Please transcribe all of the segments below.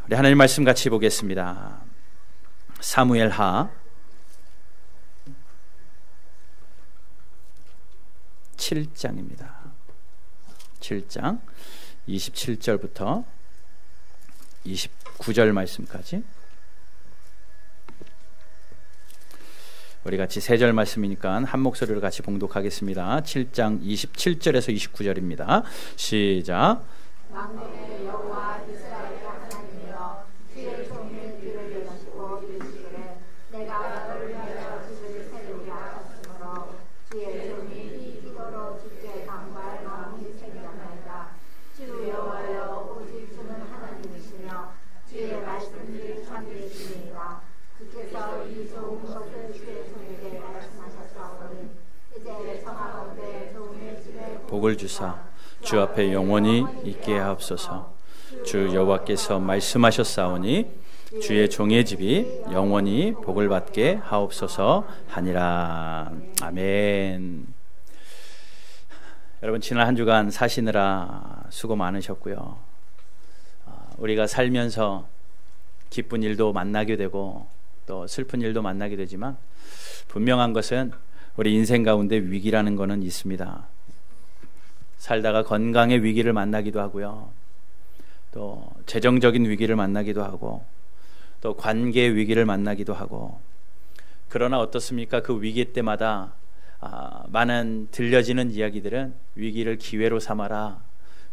우리 하나님 말씀 같이 보겠습니다. 사무엘하 7장입니다. 7장 27절부터 29절 말씀까지 우리 같이 세 절 말씀이니까 한 목소리로 같이 봉독하겠습니다. 7장 27절에서 29절입니다. 시작. 만군의 여호와 이스라엘의 하나님이여 주의 종을 귀를 여시고 이르시기를 내가 너를 위하여 주를 세우게 하셨으므로 주의 종이 이 기도로 주께 간구할 마음이 생겼나이다. 주 여호와여 오직 주는 하나님이시며 주의 말씀이 참되시니이다. 주께서 이 좋은 것을 주의 종에게 말씀하셨사오니 이제 청하건대 종의 집에 복을 주사 주 앞에 영원히 있게 하옵소서. 주 여호와께서 말씀하셨사오니 주의 종의 집이 영원히 복을 받게 하옵소서 하니라. 아멘. 여러분, 지난 한 주간 사시느라 수고 많으셨고요. 우리가 살면서 기쁜 일도 만나게 되고 또 슬픈 일도 만나게 되지만 분명한 것은 우리 인생 가운데 위기라는 것은 있습니다. 살다가 건강의 위기를 만나기도 하고요. 또 재정적인 위기를 만나기도 하고 또 관계의 위기를 만나기도 하고, 그러나 어떻습니까? 그 위기 때마다 많은 들려지는 이야기들은 위기를 기회로 삼아라.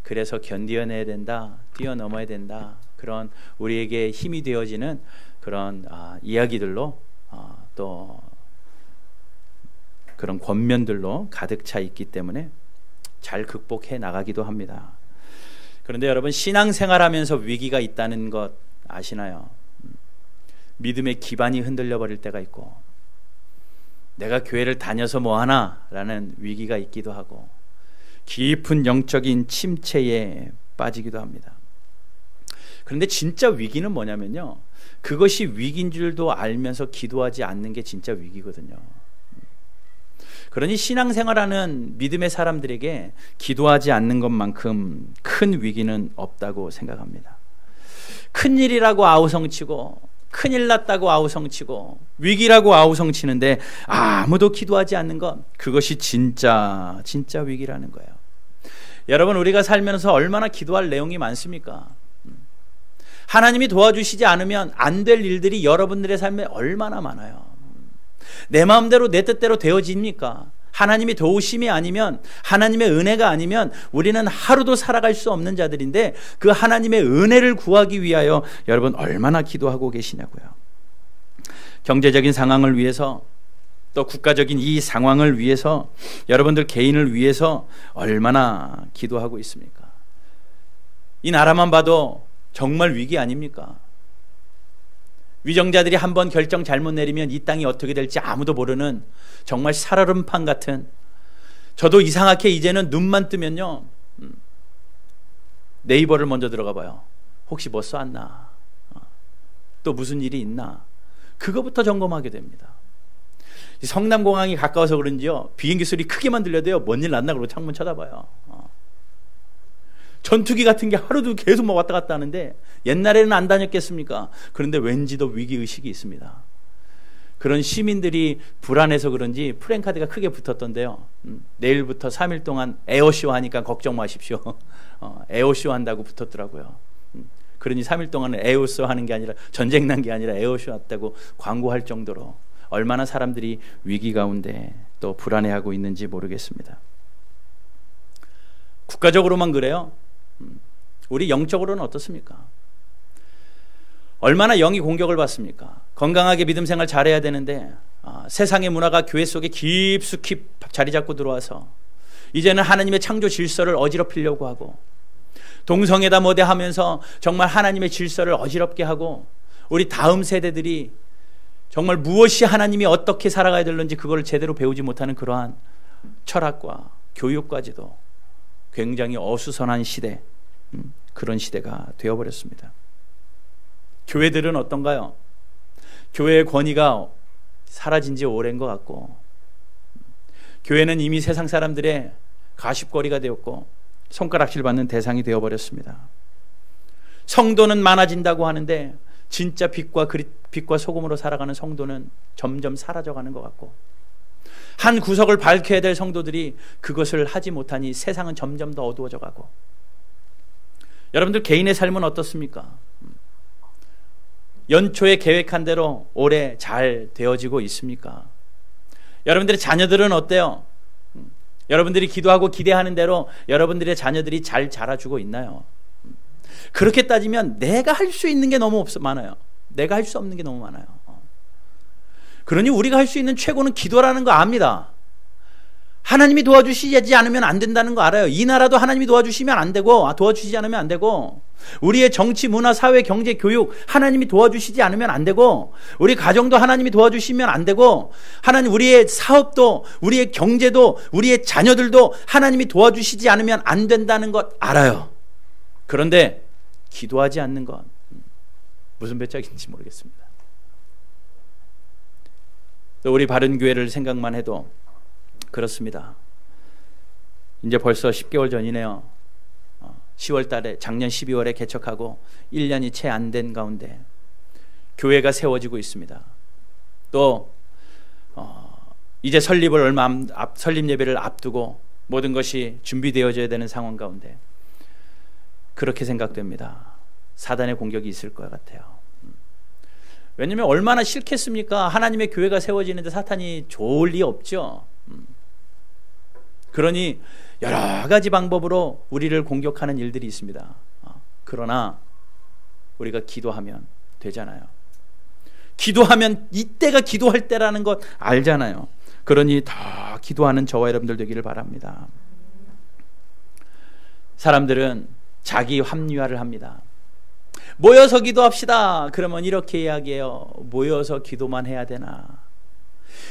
그래서 견뎌내야 된다. 뛰어넘어야 된다. 그런 우리에게 힘이 되어지는 그런 이야기들로 또 그런 권면들로 가득 차 있기 때문에 잘 극복해 나가기도 합니다. 그런데 여러분, 신앙생활하면서 위기가 있다는 것 아시나요? 믿음의 기반이 흔들려 버릴 때가 있고, 내가 교회를 다녀서 뭐하나 라는 위기가 있기도 하고, 깊은 영적인 침체에 빠지기도 합니다. 그런데 진짜 위기는 뭐냐면요, 그것이 위기인 줄도 알면서 기도하지 않는 게 진짜 위기거든요. 그러니 신앙생활하는 믿음의 사람들에게 기도하지 않는 것만큼 큰 위기는 없다고 생각합니다. 큰일이라고 아우성치고 큰일 났다고 아우성치고 위기라고 아우성치는데 아무도 기도하지 않는 것, 그것이 진짜 위기라는 거예요. 여러분, 우리가 살면서 얼마나 기도할 내용이 많습니까? 하나님이 도와주시지 않으면 안 될 일들이 여러분들의 삶에 얼마나 많아요. 내 마음대로 내 뜻대로 되어집니까? 하나님이 도우심이 아니면, 하나님의 은혜가 아니면 우리는 하루도 살아갈 수 없는 자들인데, 그 하나님의 은혜를 구하기 위하여 여러분 얼마나 기도하고 계시냐고요. 경제적인 상황을 위해서, 또 국가적인 이 상황을 위해서, 여러분들 개인을 위해서 얼마나 기도하고 있습니까? 이 나라만 봐도 정말 위기 아닙니까? 위정자들이 한번 결정 잘못 내리면 이 땅이 어떻게 될지 아무도 모르는 정말 살얼음판 같은, 저도 이상하게 이제는 눈만 뜨면요, 네이버를 먼저 들어가 봐요. 혹시 뭐 쐈나? 또 무슨 일이 있나? 그거부터 점검하게 됩니다. 성남공항이 가까워서 그런지요, 비행기 소리 크게만 들려도요, 뭔 일 났나 그러고 창문 쳐다봐요. 전투기 같은 게 하루도 계속 막 왔다 갔다 하는데 옛날에는 안 다녔겠습니까? 그런데 왠지 더 위기의식이 있습니다. 그런 시민들이 불안해서 그런지 프랜카드가 크게 붙었던데요. 내일부터 3일 동안 에어쇼 하니까 걱정 마십시오. 에어쇼 한다고 붙었더라고요. 그러니 3일 동안은 에어쇼 하는 게 아니라, 전쟁 난 게 아니라 에어쇼 했다고 광고할 정도로 얼마나 사람들이 위기 가운데 또 불안해하고 있는지 모르겠습니다. 국가적으로만 그래요? 우리 영적으로는 어떻습니까? 얼마나 영이 공격을 받습니까? 건강하게 믿음 생활 잘해야 되는데 세상의 문화가 교회 속에 깊숙이 자리 잡고 들어와서 이제는 하나님의 창조 질서를 어지럽히려고 하고, 동성애다 뭐대 하면서 정말 하나님의 질서를 어지럽게 하고, 우리 다음 세대들이 정말 무엇이 하나님이 어떻게 살아가야 되는지 그걸 제대로 배우지 못하는 그러한 철학과 교육까지도 굉장히 어수선한 시대, 그런 시대가 되어버렸습니다. 교회들은 어떤가요? 교회의 권위가 사라진 지 오래인 것 같고, 교회는 이미 세상 사람들의 가십거리가 되었고 손가락질 받는 대상이 되어버렸습니다. 성도는 많아진다고 하는데 진짜 빛과 소금으로 살아가는 성도는 점점 사라져가는 것 같고, 한 구석을 밝혀야 될 성도들이 그것을 하지 못하니 세상은 점점 더 어두워져 가고. 여러분들 개인의 삶은 어떻습니까? 연초에 계획한 대로 올해 잘 되어지고 있습니까? 여러분들의 자녀들은 어때요? 여러분들이 기도하고 기대하는 대로 여러분들의 자녀들이 잘 자라주고 있나요? 그렇게 따지면 내가 할 수 있는 게 너무 많아요. 내가 할 수 없는 게 너무 많아요. 그러니 우리가 할 수 있는 최고는 기도라는 거 압니다. 하나님이 도와주시지 않으면 안 된다는 거 알아요. 이 나라도 하나님이 도와주시면 안 되고, 도와주시지 않으면 안 되고, 우리의 정치, 문화, 사회, 경제, 교육 하나님이 도와주시지 않으면 안 되고, 우리 가정도 하나님이 도와주시면 안 되고, 하나님 우리의 사업도, 우리의 경제도, 우리의 자녀들도 하나님이 도와주시지 않으면 안 된다는 것 알아요. 그런데 기도하지 않는 건 무슨 배짱인지 모르겠습니다. 또 우리 바른교회를 생각만 해도 그렇습니다. 이제 벌써 10개월 전이네요. 10월 달에, 작년 12월에 개척하고 1년이 채 안 된 가운데 교회가 세워지고 있습니다. 또 이제 설립 예배를 앞두고 모든 것이 준비되어져야 되는 상황 가운데 그렇게 생각됩니다. 사단의 공격이 있을 것 같아요. 왜냐하면 얼마나 싫겠습니까? 하나님의 교회가 세워지는데 사탄이 좋을 리 없죠. 그러니 여러 가지 방법으로 우리를 공격하는 일들이 있습니다. 그러나 우리가 기도하면 되잖아요. 기도하면 이때가 기도할 때라는 것 알잖아요. 그러니 더 기도하는 저와 여러분들 되기를 바랍니다. 사람들은 자기 합리화를 합니다. 모여서 기도합시다. 그러면 이렇게 이야기해요. 모여서 기도만 해야 되나?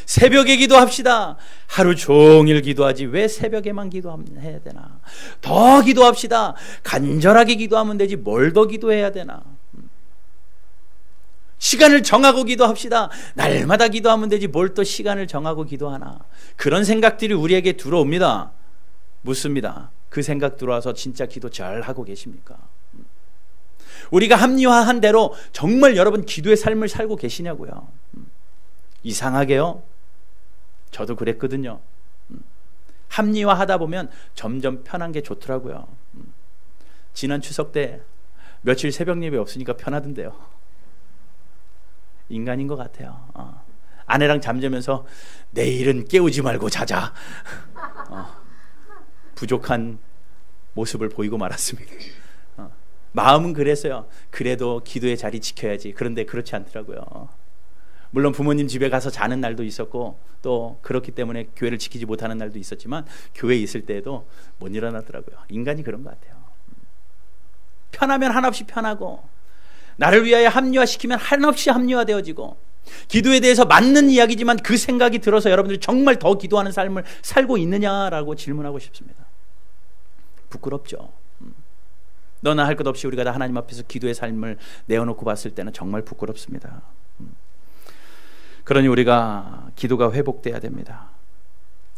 새벽에 기도합시다. 하루 종일 기도하지 왜 새벽에만 기도해야 되나? 더 기도합시다. 간절하게 기도하면 되지 뭘 더 기도해야 되나? 시간을 정하고 기도합시다. 날마다 기도하면 되지 뭘 또 시간을 정하고 기도하나? 그런 생각들이 우리에게 들어옵니다. 묻습니다. 그 생각 들어와서 진짜 기도 잘 하고 계십니까? 우리가 합리화한 대로 정말 여러분 기도의 삶을 살고 계시냐고요. 이상하게요. 저도 그랬거든요. 합리화하다 보면 점점 편한 게 좋더라고요. 지난 추석 때 며칠 새벽 예배 없으니까 편하던데요. 인간인 것 같아요. 아내랑 잠자면서 내일은 깨우지 말고 자자. 부족한 모습을 보이고 말았습니다. 마음은 그랬어요. 그래도 기도의 자리 지켜야지. 그런데 그렇지 않더라고요. 물론 부모님 집에 가서 자는 날도 있었고 또 그렇기 때문에 교회를 지키지 못하는 날도 있었지만 교회에 있을 때에도 못 일어나더라고요. 인간이 그런 것 같아요. 편하면 한없이 편하고 나를 위하여 합리화시키면 한없이 합리화되어지고 기도에 대해서 맞는 이야기지만 그 생각이 들어서 여러분들이 정말 더 기도하는 삶을 살고 있느냐라고 질문하고 싶습니다. 부끄럽죠. 너나 할 것 없이 우리가 다 하나님 앞에서 기도의 삶을 내어놓고 봤을 때는 정말 부끄럽습니다. 그러니 우리가 기도가 회복돼야 됩니다.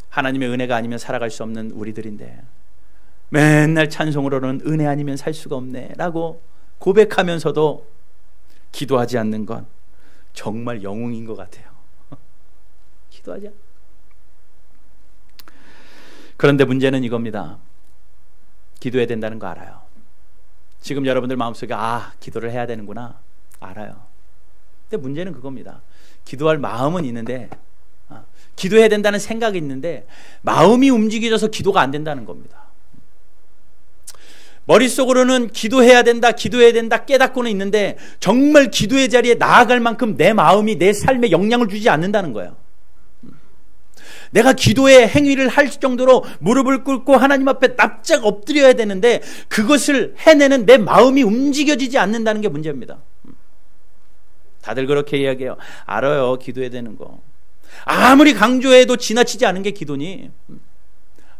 하나님의 은혜가 아니면 살아갈 수 없는 우리들인데 맨날 찬송으로는 은혜 아니면 살 수가 없네 라고 고백하면서도 기도하지 않는 건 정말 영웅인 것 같아요. 기도하자. 그런데 문제는 이겁니다. 기도해야 된다는 거 알아요. 지금 여러분들 마음속에 기도를 해야 되는구나 알아요. 근데 문제는 그겁니다. 기도할 마음은 있는데 기도해야 된다는 생각이 있는데 마음이 움직여져서 기도가 안 된다는 겁니다. 머릿속으로는 기도해야 된다 깨닫고는 있는데 정말 기도의 자리에 나아갈 만큼 내 마음이 내 삶에 영향을 주지 않는다는 거예요. 내가 기도의 행위를 할 정도로 무릎을 꿇고 하나님 앞에 납작 엎드려야 되는데 그것을 해내는 내 마음이 움직여지지 않는다는 게 문제입니다. 다들 그렇게 이야기해요. 알아요. 기도해야 되는 거. 아무리 강조해도 지나치지 않은 게 기도니.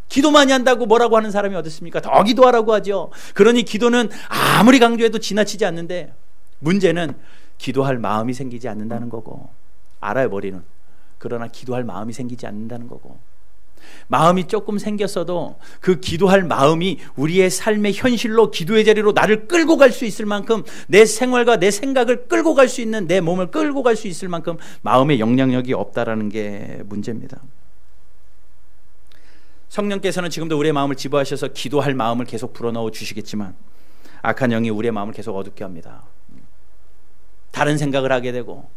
기도 많이 한다고 뭐라고 하는 사람이 어디 있습니까? 더 기도하라고 하죠. 그러니 기도는 아무리 강조해도 지나치지 않는데 문제는 기도할 마음이 생기지 않는다는 거고 알아요. 머리는. 그러나 기도할 마음이 생기지 않는다는 거고 마음이 조금 생겼어도 그 기도할 마음이 우리의 삶의 현실로 기도의 자리로 나를 끌고 갈 수 있을 만큼 내 생활과 내 생각을 끌고 갈 수 있는 내 몸을 끌고 갈 수 있을 만큼 마음의 영향력이 없다라는 게 문제입니다. 성령께서는 지금도 우리의 마음을 지배하셔서 기도할 마음을 계속 불어넣어 주시겠지만 악한 영이 우리의 마음을 계속 어둡게 합니다. 다른 생각을 하게 되고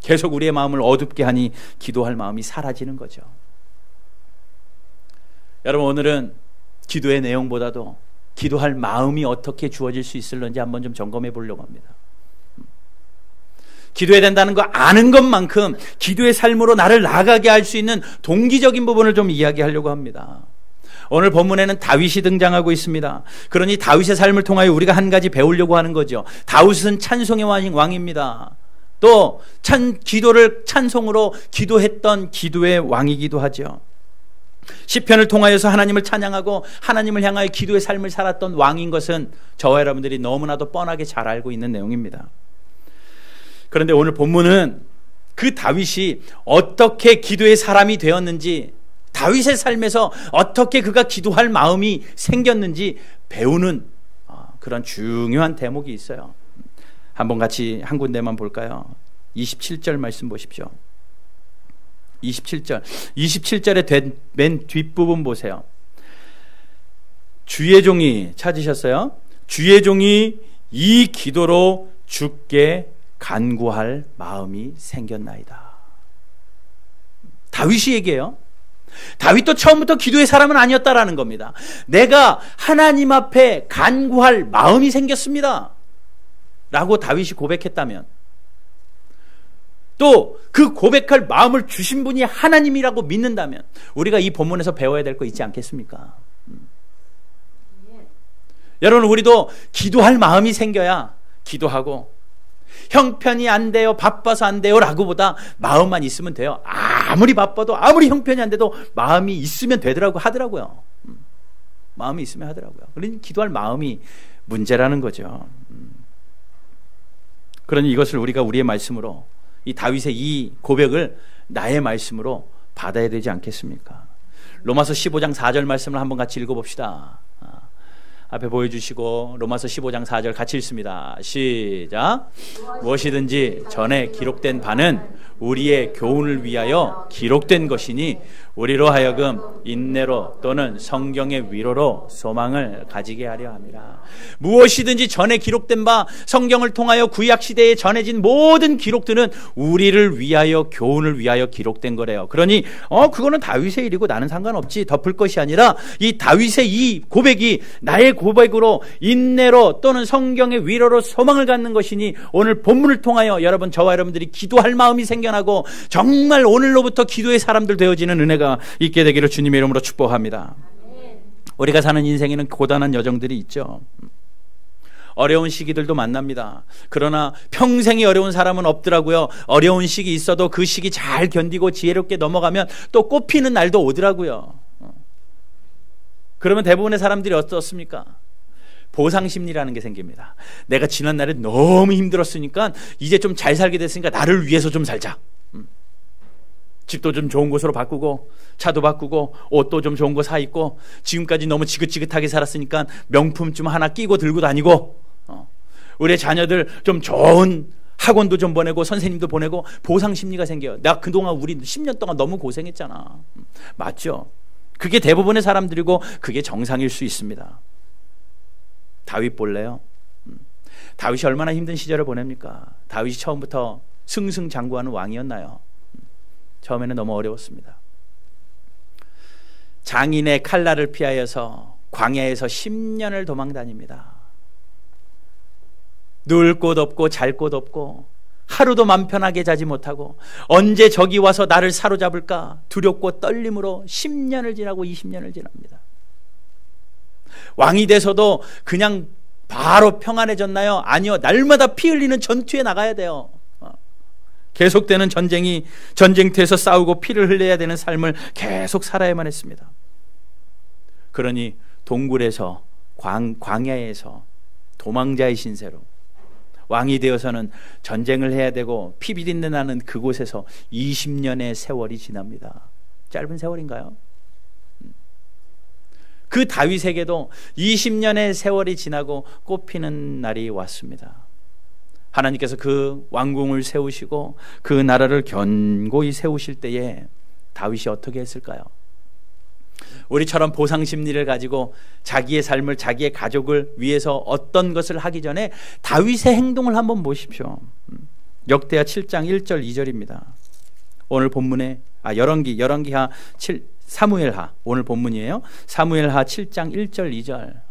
계속 우리의 마음을 어둡게 하니 기도할 마음이 사라지는 거죠. 여러분, 오늘은 기도의 내용보다도 기도할 마음이 어떻게 주어질 수 있을런지 한번 좀 점검해 보려고 합니다. 기도해야 된다는 거 아는 것만큼 기도의 삶으로 나를 나아가게 할 수 있는 동기적인 부분을 좀 이야기하려고 합니다. 오늘 본문에는 다윗이 등장하고 있습니다. 그러니 다윗의 삶을 통하여 우리가 한 가지 배우려고 하는 거죠. 다윗은 찬송의 왕입니다. 또 기도를 찬송으로 기도했던 기도의 왕이기도 하죠. 시편을 통하여서 하나님을 찬양하고 하나님을 향하여 기도의 삶을 살았던 왕인 것은 저와 여러분들이 너무나도 뻔하게 잘 알고 있는 내용입니다. 그런데 오늘 본문은 그 다윗이 어떻게 기도의 사람이 되었는지, 다윗의 삶에서 어떻게 그가 기도할 마음이 생겼는지 배우는 그런 중요한 대목이 있어요. 한번 같이 한 군데만 볼까요? 27절 말씀 보십시오. 27절의 맨 뒷부분 보세요. 주의 종이, 찾으셨어요? 주의 종이 이 기도로 주께 간구할 마음이 생겼나이다. 다윗이 얘기해요. 다윗도 처음부터 기도의 사람은 아니었다라는 겁니다. 내가 하나님 앞에 간구할 마음이 생겼습니다 라고 다윗이 고백했다면, 또 그 고백할 마음을 주신 분이 하나님이라고 믿는다면 우리가 이 본문에서 배워야 될 거 있지 않겠습니까? 여러분, 우리도 기도할 마음이 생겨야 기도하고, 형편이 안 돼요, 바빠서 안 돼요 라고 보다 마음만 있으면 돼요. 아무리 바빠도 아무리 형편이 안 돼도 마음이 있으면 하더라고요. 마음이 있으면 하더라고요. 그러니 기도할 마음이 문제라는 거죠. 그러니 이것을 우리가 우리의 말씀으로, 이 다윗의 이 고백을 나의 말씀으로 받아야 되지 않겠습니까? 로마서 15장 4절 말씀을 한번 같이 읽어봅시다. 앞에 보여주시고 로마서 15장 4절 같이 읽습니다. 시작. 무엇이든지 전에 기록된 바는 우리의 교훈을 위하여 기록된 것이니 우리로 하여금 인내로 또는 성경의 위로로 소망을 가지게 하려 함이라. 무엇이든지 전에 기록된 바, 성경을 통하여 구약시대에 전해진 모든 기록들은 우리를 위하여, 교훈을 위하여 기록된 거래요. 그러니 그거는 다윗의 일이고 나는 상관없지 덮을 것이 아니라, 이 다윗의 이 고백이 나의 고백으로 인내로 또는 성경의 위로로 소망을 갖는 것이니 오늘 본문을 통하여 여러분, 저와 여러분들이 기도할 마음이 생겨나고 정말 오늘로부터 기도의 사람들 되어지는 은혜가 있게 되기를 주님의 이름으로 축복합니다. 우리가 사는 인생에는 고단한 여정들이 있죠. 어려운 시기들도 만납니다. 그러나 평생이 어려운 사람은 없더라고요. 어려운 시기 있어도 그 시기 잘 견디고 지혜롭게 넘어가면 또 꽃피는 날도 오더라고요. 그러면 대부분의 사람들이 어떻습니까? 보상심리라는 게 생깁니다. 내가 지난 날에 너무 힘들었으니까 이제 좀 잘 살게 됐으니까 나를 위해서 좀 살자. 집도 좀 좋은 곳으로 바꾸고, 차도 바꾸고, 옷도 좀 좋은 거 사 입고, 지금까지 너무 지긋지긋하게 살았으니까 명품 좀 하나 끼고 들고 다니고, 우리 자녀들 좀 좋은 학원도 좀 보내고 선생님도 보내고, 보상심리가 생겨요. 내가 그동안 우리 10년 동안 너무 고생했잖아. 맞죠? 그게 대부분의 사람들이고 그게 정상일 수 있습니다. 다윗 볼래요? 다윗이 얼마나 힘든 시절을 보냅니까? 다윗이 처음부터 승승장구하는 왕이었나요? 처음에는 너무 어려웠습니다. 장인의 칼날을 피하여서 광야에서 10년을 도망 다닙니다. 누울 곳 없고 잘 곳 없고 하루도 맘 편하게 자지 못하고 언제 적이 와서 나를 사로잡을까 두렵고 떨림으로 10년을 지나고 20년을 지납니다. 왕이 돼서도 그냥 바로 평안해졌나요? 아니요. 날마다 피 흘리는 전투에 나가야 돼요. 계속되는 전쟁터에서 싸우고 피를 흘려야 되는 삶을 계속 살아야만 했습니다. 그러니 동굴에서 광야에서 도망자의 신세로 왕이 되어서는 전쟁을 해야 되고 피 비린내 나는 그곳에서 20년의 세월이 지납니다. 짧은 세월인가요? 그 다윗에게도 20년의 세월이 지나고 꽃피는 날이 왔습니다. 하나님께서 그 왕궁을 세우시고 그 나라를 견고히 세우실 때에 다윗이 어떻게 했을까요? 우리처럼 보상 심리를 가지고 자기의 삶을, 자기의 가족을 위해서 어떤 것을 하기 전에 다윗의 행동을 한번 보십시오. 역대하 7장 1절 2절입니다. 오늘 본문에 열왕기하 사무엘하, 오늘 본문이에요. 사무엘하 7장 1절 2절.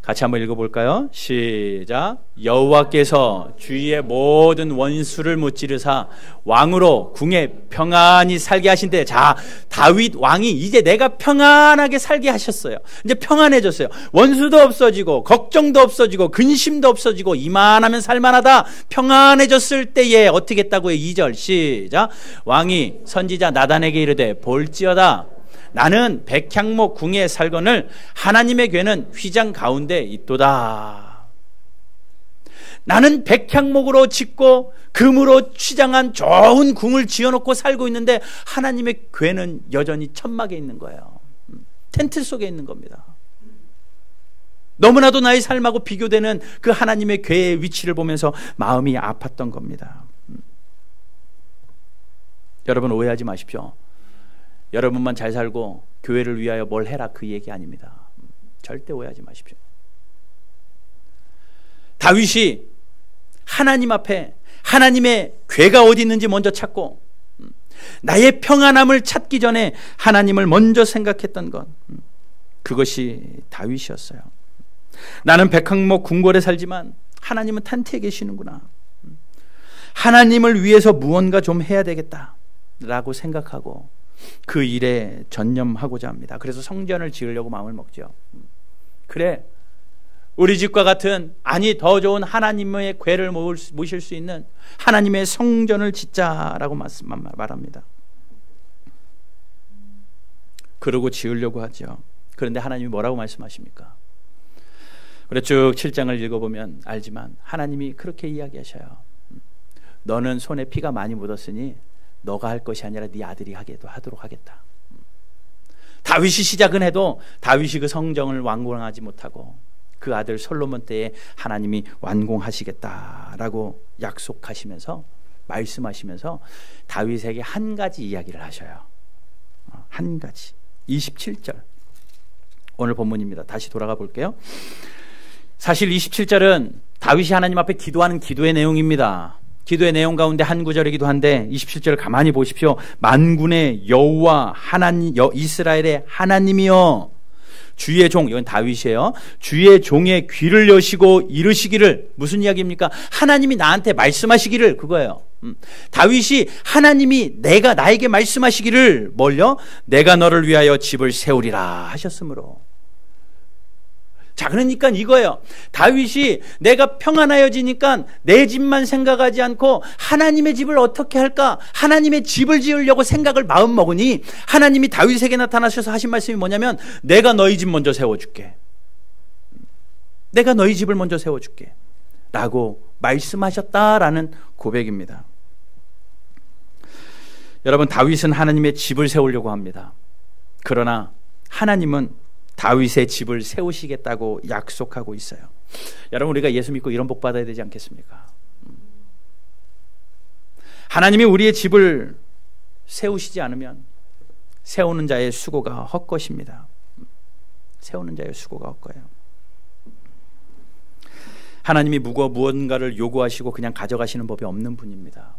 같이 한번 읽어볼까요? 시작. 여호와께서 주위의 모든 원수를 무찌르사 왕으로 궁에 평안히 살게 하신대. 자, 다윗 왕이 이제 내가 평안하게 살게 하셨어요. 이제 평안해졌어요. 원수도 없어지고 걱정도 없어지고 근심도 없어지고 이만하면 살만하다. 평안해졌을 때에 어떻게 했다고요? 2절 시작. 왕이 선지자 나단에게 이르되 볼지어다. 나는 백향목 궁에 살거늘 하나님의 궤는 휘장 가운데 있도다. 나는 백향목으로 짓고 금으로 휘장한 좋은 궁을 지어놓고 살고 있는데 하나님의 궤는 여전히 천막에 있는 거예요. 텐트 속에 있는 겁니다. 너무나도 나의 삶하고 비교되는 그 하나님의 궤의 위치를 보면서 마음이 아팠던 겁니다. 여러분 오해하지 마십시오. 여러분만 잘 살고 교회를 위하여 뭘 해라 그 얘기 아닙니다. 절대 오해하지 마십시오. 다윗이 하나님 앞에 하나님의 궤가 어디 있는지 먼저 찾고 나의 평안함을 찾기 전에 하나님을 먼저 생각했던 것, 그것이 다윗이었어요. 나는 백향목 궁궐에 살지만 하나님은 텐트에 계시는구나. 하나님을 위해서 무언가 좀 해야 되겠다라고 생각하고 그 일에 전념하고자 합니다. 그래서 성전을 지으려고 마음을 먹죠. 그래, 우리 집과 같은, 아니 더 좋은 하나님의 궤를 모실 수 있는 하나님의 성전을 짓자라고 말합니다. 그러고 지으려고 하죠. 그런데 하나님이 뭐라고 말씀하십니까? 그래 쭉 7장을 읽어보면 알지만 하나님이 그렇게 이야기하셔요. 너는 손에 피가 많이 묻었으니 너가 할 것이 아니라 네 아들이 하도록 하겠다. 다윗이 시작은 해도 다윗이 그 성정을 완공하지 못하고 그 아들 솔로몬 때에 하나님이 완공하시겠다라고 약속하시면서 말씀하시면서 다윗에게 한 가지 이야기를 하셔요. 한 가지. 27절 오늘 본문입니다. 다시 돌아가 볼게요. 사실 27절은 다윗이 하나님 앞에 기도하는 기도의 내용입니다. 기도의 내용 가운데 한 구절이기도 한데 27절을 가만히 보십시오. 만군의 여호와 하나님, 이스라엘의 하나님이여 주의 종, 이건 다윗이에요. 주의 종의 귀를 여시고 이르시기를, 무슨 이야기입니까? 하나님이 나한테 말씀하시기를, 그거예요. 다윗이 하나님이 나에게 말씀하시기를 뭘요? 내가 너를 위하여 집을 세우리라 하셨으므로. 자, 그러니까 이거예요. 다윗이 내가 평안하여지니까 내 집만 생각하지 않고 하나님의 집을 어떻게 할까? 하나님의 집을 지으려고 생각을 마음 먹으니 하나님이 다윗에게 나타나셔서 하신 말씀이 뭐냐면 내가 너희 집 먼저 세워줄게. 내가 너희 집을 먼저 세워줄게 라고 말씀하셨다라는 고백입니다. 여러분, 다윗은 하나님의 집을 세우려고 합니다. 그러나 하나님은 다윗의 집을 세우시겠다고 약속하고 있어요. 여러분, 우리가 예수 믿고 이런 복 받아야 되지 않겠습니까? 하나님이 우리의 집을 세우시지 않으면 세우는 자의 수고가 헛것입니다. 세우는 자의 수고가 헛거예요. 하나님이 무언가를 요구하시고 그냥 가져가시는 법이 없는 분입니다.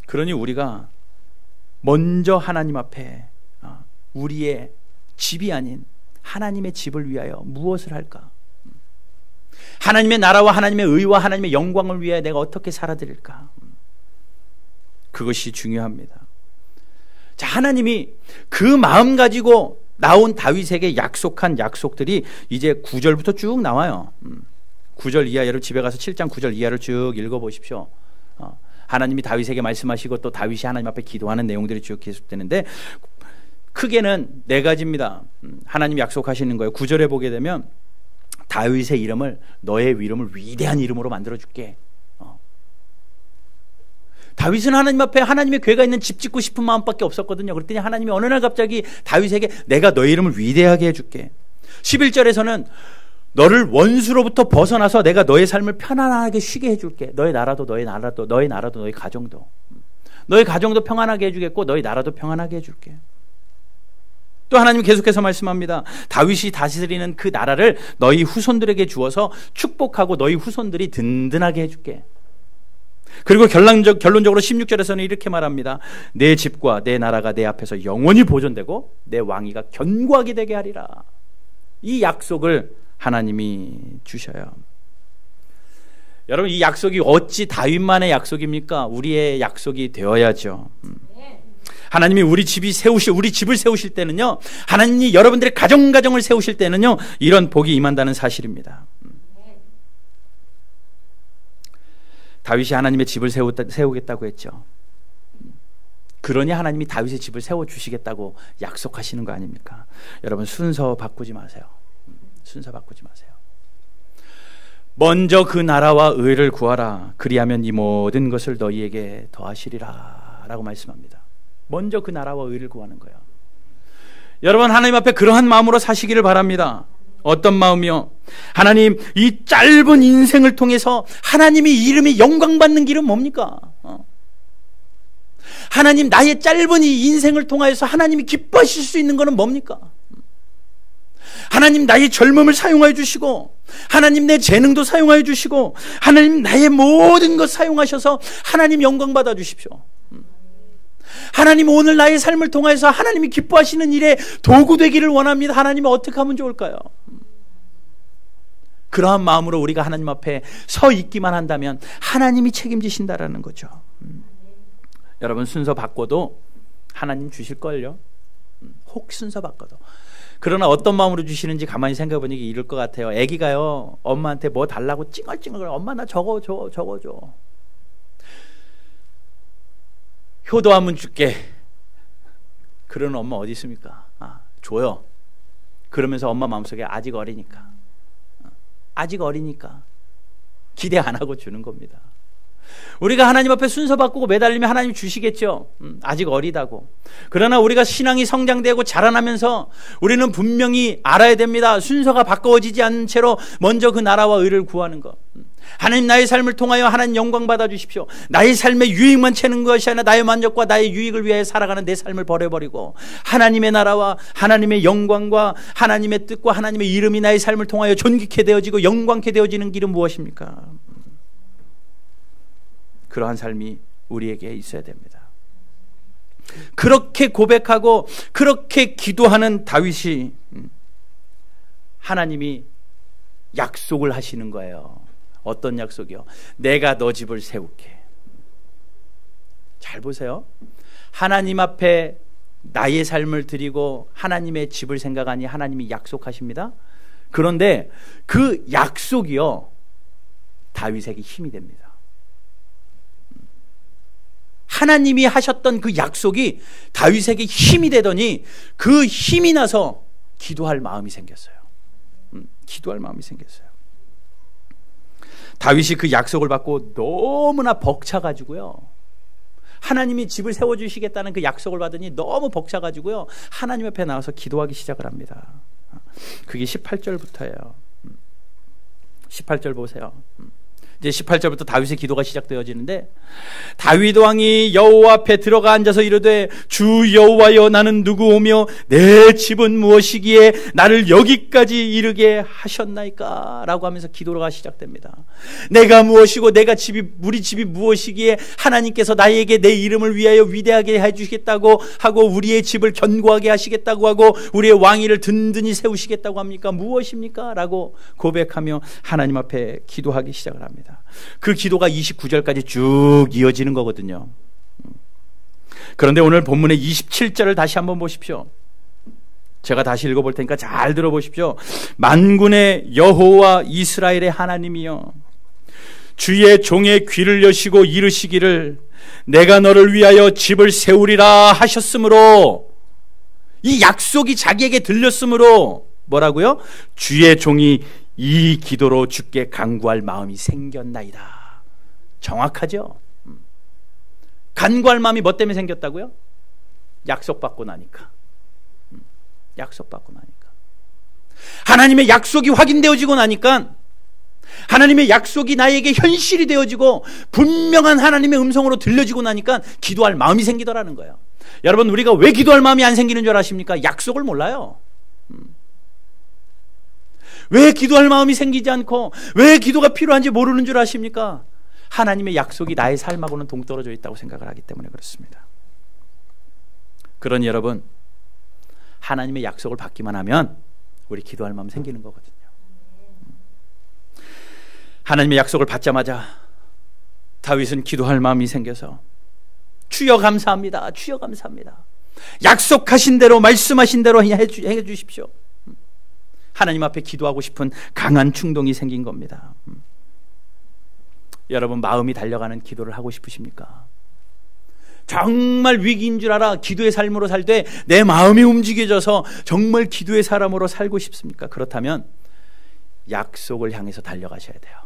그러니 우리가 먼저 하나님 앞에 우리의 집이 아닌 하나님의 집을 위하여 무엇을 할까? 하나님의 나라와 하나님의 의와 하나님의 영광을 위하여 내가 어떻게 살아드릴까? 그것이 중요합니다. 자, 하나님이 그 마음 가지고 나온 다윗에게 약속한 약속들이 이제 9절부터 쭉 나와요. 9절 이하, 여러분 집에 가서 7장 9절 이하를 쭉 읽어보십시오. 하나님이 다윗에게 말씀하시고 또 다윗이 하나님 앞에 기도하는 내용들이 쭉 계속되는데 크게는 네 가지입니다. 하나님이 약속하시는 거예요. 9절에 보게 되면 다윗의 이름을, 너의 이름을 위대한 이름으로 만들어줄게. 다윗은 하나님 앞에 하나님의 궤가 있는 집 짓고 싶은 마음밖에 없었거든요. 그랬더니 하나님이 어느 날 갑자기 다윗에게 내가 너의 이름을 위대하게 해줄게. 11절에서는 너를 원수로부터 벗어나서 내가 너의 삶을 편안하게 쉬게 해줄게. 너의 나라도 너의 가정도. 너의 가정도 평안하게 해주겠고 너의 나라도 평안하게 해줄게. 또 하나님 계속해서 말씀합니다. 다윗이 다스리는 그 나라를 너희 후손들에게 주어서 축복하고 너희 후손들이 든든하게 해줄게. 그리고 결론적으로 16절에서는 이렇게 말합니다. 내 집과 내 나라가 내 앞에서 영원히 보존되고 내 왕위가 견고하게 되게 하리라. 이 약속을 하나님이 주셔요. 여러분, 이 약속이 어찌 다윗만의 약속입니까? 우리의 약속이 되어야죠. 하나님이 우리 집을 세우실 때는요, 하나님이 여러분들의 가정을 세우실 때는요, 이런 복이 임한다는 사실입니다. 다윗이 하나님의 집을 세우겠다고 했죠. 그러니 하나님이 다윗의 집을 세워주시겠다고 약속하시는 거 아닙니까? 여러분, 순서 바꾸지 마세요. 순서 바꾸지 마세요. 먼저 그 나라와 의를 구하라. 그리하면 이 모든 것을 너희에게 더하시리라 라고 말씀합니다. 먼저 그 나라와 의를 구하는 거예요. 여러분, 하나님 앞에 그러한 마음으로 사시기를 바랍니다. 어떤 마음이요? 하나님, 이 짧은 인생을 통해서 하나님의 이름이 영광받는 길은 뭡니까? 하나님, 나의 짧은 이 인생을 통하여서 하나님이 기뻐하실 수 있는 것은 뭡니까? 하나님, 나의 젊음을 사용하여 주시고, 하나님 내 재능도 사용하여 주시고, 하나님 나의 모든 것 사용하셔서 하나님 영광 받아 주십시오. 하나님, 오늘 나의 삶을 통해서 하나님이 기뻐하시는 일에 도구 되기를 원합니다. 하나님은 어떻게 하면 좋을까요? 그러한 마음으로 우리가 하나님 앞에 서 있기만 한다면 하나님이 책임지신다라는 거죠. 여러분, 순서 바꿔도 하나님 주실걸요. 혹 순서 바꿔도. 그러나 어떤 마음으로 주시는지 가만히 생각해 보니까 이럴 것 같아요. 애기가요, 엄마한테 뭐 달라고 찡얼찡얼 엄마 나 저거 줘. 효도 한번 줄게. 그러는 엄마 어디 있습니까? 줘요. 그러면서 엄마 마음속에 아직 어리니까 기대 안 하고 주는 겁니다. 우리가 하나님 앞에 순서 바꾸고 매달리면 하나님 주시겠죠. 아직 어리다고. 그러나 우리가 신앙이 성장되고 자라나면서 우리는 분명히 알아야 됩니다. 순서가 바꿔지지 않은 채로 먼저 그 나라와 의를 구하는 것. 하나님, 나의 삶을 통하여 하나님 영광 받아 주십시오. 나의 삶의 유익만 채는 것이 아니라 나의 만족과 나의 유익을 위해 살아가는 내 삶을 버려버리고 하나님의 나라와 하나님의 영광과 하나님의 뜻과 하나님의 이름이 나의 삶을 통하여 존귀케 되어지고 영광케 되어지는 길은 무엇입니까? 그러한 삶이 우리에게 있어야 됩니다. 그렇게 고백하고 그렇게 기도하는 다윗이 하나님이 약속을 하시는 거예요. 어떤 약속이요? 내가 너 집을 세울게. 잘 보세요. 하나님 앞에 나의 삶을 드리고 하나님의 집을 생각하니 하나님이 약속하십니다. 그런데 그 약속이요, 다윗에게 힘이 됩니다. 하나님이 하셨던 그 약속이 다윗에게 힘이 되더니 그 힘이 나서 기도할 마음이 생겼어요. 기도할 마음이 생겼어요. 다윗이 그 약속을 받고 너무나 벅차가지고요, 하나님이 집을 세워주시겠다는 그 약속을 받으니 너무 벅차가지고요, 하나님 앞에 나와서 기도하기 시작을 합니다. 그게 18절부터예요. 18절 보세요. 이제 18절부터 다윗의 기도가 시작되어지는데, 다윗 왕이 여호와 앞에 들어가 앉아서 이르되 주 여호와여, 나는 누구오며 내 집은 무엇이기에 나를 여기까지 이르게 하셨나이까? 라고 하면서 기도가 시작됩니다. 내가 무엇이고 우리 집이 무엇이기에 하나님께서 나에게 내 이름을 위하여 위대하게 해주시겠다고 하고 우리의 집을 견고하게 하시겠다고 하고 우리의 왕위를 든든히 세우시겠다고 합니까? 무엇입니까? 라고 고백하며 하나님 앞에 기도하기 시작을 합니다. 그 기도가 29절까지 쭉 이어지는 거거든요. 그런데 오늘 본문의 27절을 다시 한번 보십시오. 제가 다시 읽어볼 테니까 잘 들어보십시오. 만군의 여호와 이스라엘의 하나님이여, 주의 종의 귀를 여시고 이르시기를 내가 너를 위하여 집을 세우리라 하셨으므로, 이 약속이 자기에게 들렸으므로 뭐라고요? 주의 종이 이 기도로 주께 간구할 마음이 생겼나이다. 정확하죠? 간구할 마음이 뭐 때문에 생겼다고요? 약속받고 나니까. 약속받고 나니까. 하나님의 약속이 확인되어지고 나니까, 하나님의 약속이 나에게 현실이 되어지고 분명한 하나님의 음성으로 들려지고 나니까 기도할 마음이 생기더라는 거예요. 여러분, 우리가 왜 기도할 마음이 안 생기는 줄 아십니까? 약속을 몰라요. 왜 기도할 마음이 생기지 않고 왜 기도가 필요한지 모르는 줄 아십니까? 하나님의 약속이 나의 삶하고는 동떨어져 있다고 생각을 하기 때문에 그렇습니다. 그러니 여러분, 하나님의 약속을 받기만 하면 우리 기도할 마음 생기는 거거든요. 하나님의 약속을 받자마자 다윗은 기도할 마음이 생겨서 주여 감사합니다. 주여 감사합니다. 약속하신 대로 말씀하신 대로 해 주십시오. 하나님 앞에 기도하고 싶은 강한 충동이 생긴 겁니다. 여러분, 마음이 달려가는 기도를 하고 싶으십니까? 정말 위기인 줄 알아 기도의 삶으로 살 때 내 마음이 움직여져서 정말 기도의 사람으로 살고 싶습니까? 그렇다면 약속을 향해서 달려가셔야 돼요.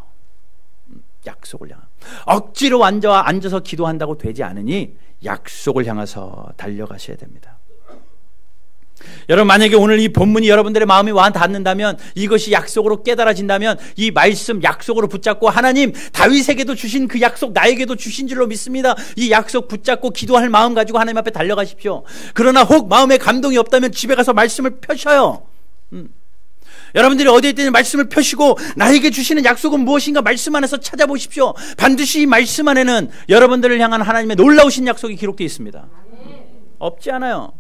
약속을 향해. 억지로 앉아서 기도한다고 되지 않으니 약속을 향해서 달려가셔야 됩니다. 여러분, 만약에 오늘 이 본문이 여러분들의 마음에 와 닿는다면, 이것이 약속으로 깨달아진다면 이 말씀 약속으로 붙잡고, 하나님 다윗에게도 주신 그 약속 나에게도 주신 줄로 믿습니다. 이 약속 붙잡고 기도할 마음 가지고 하나님 앞에 달려가십시오. 그러나 혹 마음에 감동이 없다면 집에 가서 말씀을 펴셔요. 여러분들이 어디에 있든 말씀을 펴시고 나에게 주시는 약속은 무엇인가 말씀 안에서 찾아보십시오. 반드시 이 말씀 안에는 여러분들을 향한 하나님의 놀라우신 약속이 기록되어 있습니다. 없지 않아요.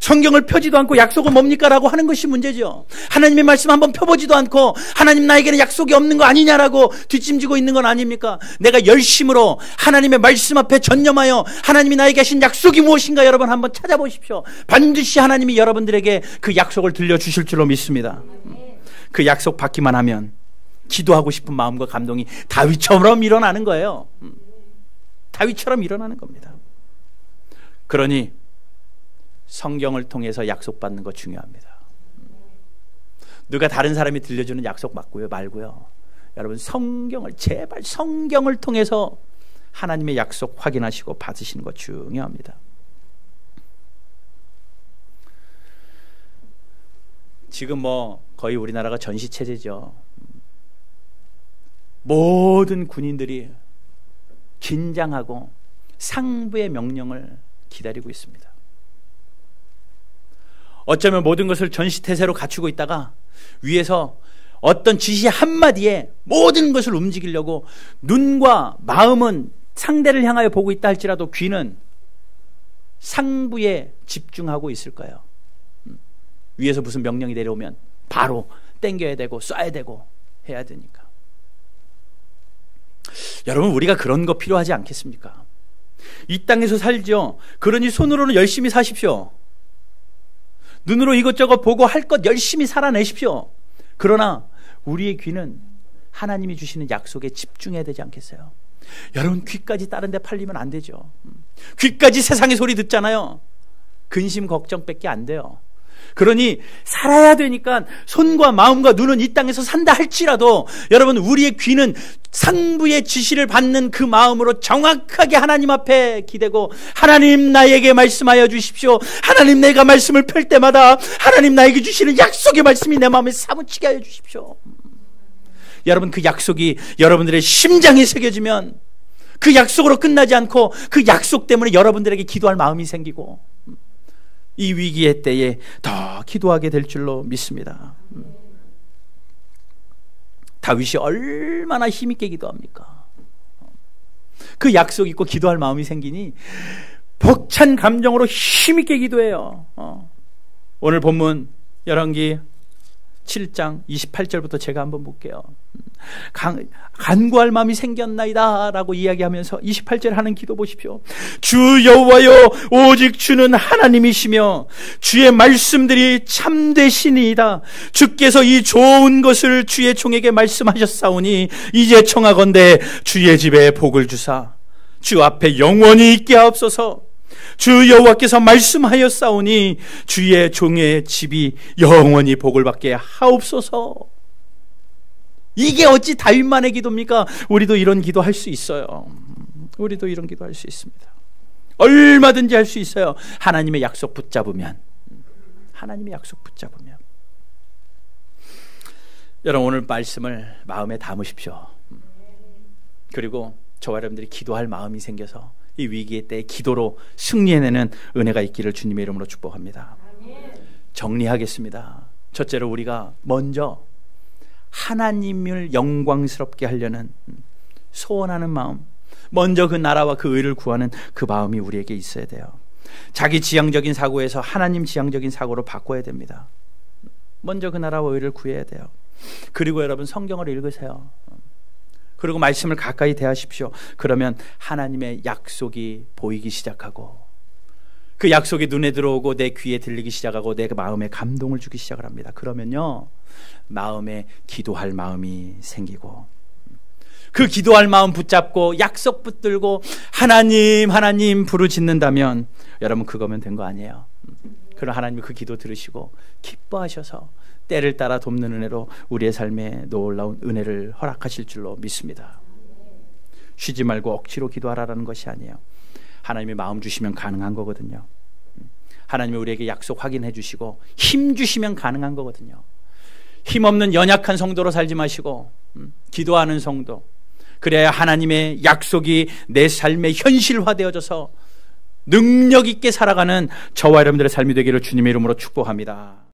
성경을 펴지도 않고 약속은 뭡니까? 라고 하는 것이 문제죠. 하나님의 말씀 한번 펴보지도 않고 하나님 나에게는 약속이 없는 거 아니냐라고 뒷짐지고 있는 건 아닙니까? 내가 열심으로 하나님의 말씀 앞에 전념하여 하나님이 나에게 하신 약속이 무엇인가 여러분 한번 찾아보십시오. 반드시 하나님이 여러분들에게 그 약속을 들려주실 줄로 믿습니다. 그 약속 받기만 하면 기도하고 싶은 마음과 감동이 다윗처럼 일어나는 거예요. 다윗처럼 일어나는 겁니다. 그러니 성경을 통해서 약속받는 거 중요합니다. 누가 다른 사람이 들려주는 약속 말고요. 여러분, 제발 성경을 통해서 하나님의 약속 확인하시고 받으시는 거 중요합니다. 지금 거의 우리나라가 전시체제죠. 모든 군인들이 긴장하고 상부의 명령을 기다리고 있습니다. 어쩌면 모든 것을 전시태세로 갖추고 있다가 위에서 어떤 지시 한마디에 모든 것을 움직이려고 눈과 마음은 상대를 향하여 보고 있다 할지라도 귀는 상부에 집중하고 있을 거예요. 위에서 무슨 명령이 내려오면 바로 땡겨야 되고 쏴야 되고 해야 되니까. 여러분, 우리가 그런 거 필요하지 않겠습니까? 이 땅에서 살죠. 그러니 손으로는 열심히 사십시오. 눈으로 이것저것 보고 할 것 열심히 살아내십시오. 그러나 우리의 귀는 하나님이 주시는 약속에 집중해야 되지 않겠어요? 여러분, 귀까지 다른 데 팔리면 안 되죠. 귀까지 세상의 소리 듣잖아요. 근심 걱정밖에 안 돼요. 그러니 살아야 되니까 손과 마음과 눈은 이 땅에서 산다 할지라도 여러분, 우리의 귀는 상부의 지시를 받는 그 마음으로 정확하게 하나님 앞에 기대고, 하나님 나에게 말씀하여 주십시오. 하나님 내가 말씀을 펼 때마다 하나님 나에게 주시는 약속의 말씀이 내 마음에 사무치게 하여 주십시오. 여러분, 그 약속이 여러분들의 심장에 새겨지면 그 약속으로 끝나지 않고 그 약속 때문에 여러분들에게 기도할 마음이 생기고 이 위기의 때에 더 기도하게 될 줄로 믿습니다. 다윗이 얼마나 힘있게 기도합니까? 그 약속 있고 기도할 마음이 생기니 벅찬 감정으로 힘있게 기도해요. 오늘 본문 열왕기 7장 28절부터 제가 한번 볼게요. 간구할 마음이 생겼나이다 라고 이야기하면서 28절 하는 기도 보십시오. 주 여호와여, 오직 주는 하나님이시며 주의 말씀들이 참되시니이다. 주께서 이 좋은 것을 주의 종에게 말씀하셨사오니 이제 청하건대 주의 집에 복을 주사 주 앞에 영원히 있게 하옵소서. 주 여호와께서 말씀하였사오니 주의 종의 집이 영원히 복을 받게 하옵소서. 이게 어찌 다윗만의 기도입니까? 우리도 이런 기도할 수 있어요. 우리도 이런 기도할 수 있습니다. 얼마든지 할 수 있어요. 하나님의 약속 붙잡으면. 하나님의 약속 붙잡으면. 여러분, 오늘 말씀을 마음에 담으십시오. 그리고 저와 여러분들이 기도할 마음이 생겨서 이 위기의 때에 기도로 승리해내는 은혜가 있기를 주님의 이름으로 축복합니다. 정리하겠습니다. 첫째로 우리가 먼저 하나님을 영광스럽게 하려는 소원하는 마음, 먼저 그 나라와 그 의를 구하는 그 마음이 우리에게 있어야 돼요. 자기 지향적인 사고에서 하나님 지향적인 사고로 바꿔야 됩니다. 먼저 그 나라와 의를 구해야 돼요. 그리고 여러분, 성경을 읽으세요. 그리고 말씀을 가까이 대하십시오. 그러면 하나님의 약속이 보이기 시작하고, 그 약속이 눈에 들어오고 내 귀에 들리기 시작하고 내 마음에 감동을 주기 시작을 합니다. 그러면요, 마음에 기도할 마음이 생기고, 그 기도할 마음 붙잡고 약속 붙들고 하나님 하나님 부르짖는다면 여러분, 그거면 된 거 아니에요. 그럼 하나님이 그 기도 들으시고 기뻐하셔서 때를 따라 돕는 은혜로 우리의 삶에 놀라운 은혜를 허락하실 줄로 믿습니다. 쉬지 말고 억지로 기도하라는 것이 아니에요. 하나님이 마음 주시면 가능한 거거든요. 하나님이 우리에게 약속 확인해 주시고 힘 주시면 가능한 거거든요. 힘없는 연약한 성도로 살지 마시고 기도하는 성도, 그래야 하나님의 약속이 내 삶에 현실화되어져서 능력 있게 살아가는 저와 여러분들의 삶이 되기를 주님의 이름으로 축복합니다.